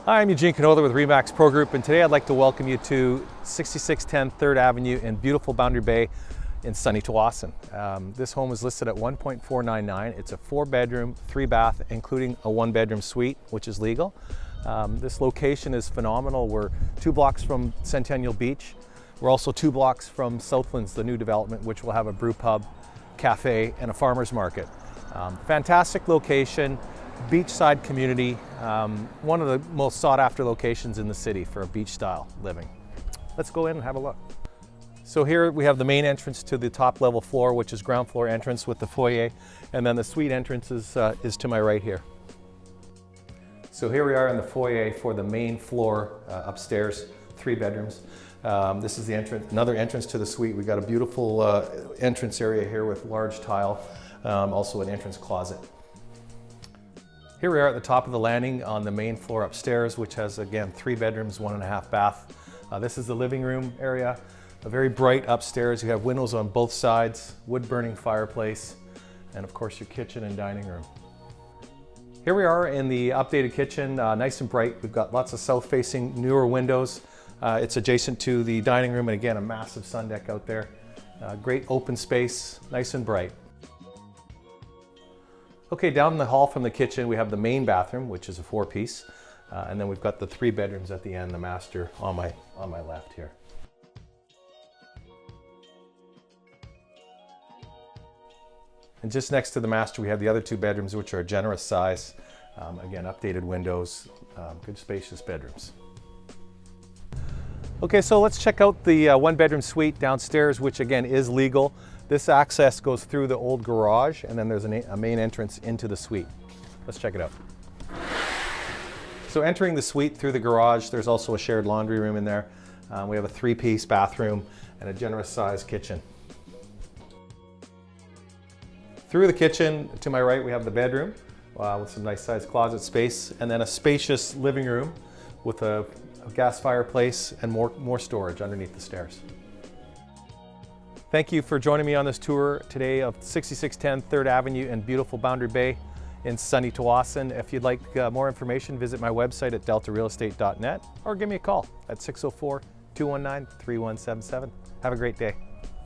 Hi, I'm Eugene Canola with RE/MAX Pro Group, and today I'd like to welcome you to 6610 3rd Avenue in beautiful Boundary Bay in sunny Tsawwassen. This home is listed at $1.499. It's a 4-bedroom, 3-bath, including a 1-bedroom suite, which is legal. This location is phenomenal. We're 2 blocks from Centennial Beach. We're also 2 blocks from Southlands, the new development, which will have a brew pub, cafe, and a farmer's market. Fantastic location. Beachside community, one of the most sought after locations in the city for a beach style living. Let's go in and have a look. So here we have the main entrance to the top level floor, which is ground floor entrance with the foyer, and then the suite entrance is to my right here. So here we are in the foyer for the main floor upstairs, 3 bedrooms. This is the entrance, another entrance to the suite. We've got a beautiful entrance area here with large tile, also an entrance closet. Here we are at the top of the landing on the main floor upstairs, which has, again, 3 bedrooms, 1.5 bath. This is the living room area, a very bright upstairs. You have windows on both sides, wood-burning fireplace, and of course your kitchen and dining room. Here we are in the updated kitchen, nice and bright. We've got lots of south-facing, newer windows. It's adjacent to the dining room, and again, a massive sun deck out there. Great open space, nice and bright. Okay, down the hall from the kitchen, we have the main bathroom, which is a 4-piece, and then we've got the 3 bedrooms at the end, the master on my left here. And just next to the master, we have the other 2 bedrooms, which are a generous size. Again, updated windows, good spacious bedrooms. Okay, so let's check out the 1-bedroom suite downstairs, which again is legal. This access goes through the old garage, and then there's a main entrance into the suite. Let's check it out. So entering the suite through the garage, there's also a shared laundry room in there. We have a 3-piece bathroom and a generous sized kitchen. Through the kitchen to my right, we have the bedroom with some nice sized closet space, and then a spacious living room with a gas fireplace and more storage underneath the stairs. Thank you for joining me on this tour today of 6610 3rd Avenue in beautiful Boundary Bay in sunny Tsawwassen. If you'd like more information, visit my website at deltarealestate.net or give me a call at 604-219-3177. Have a great day.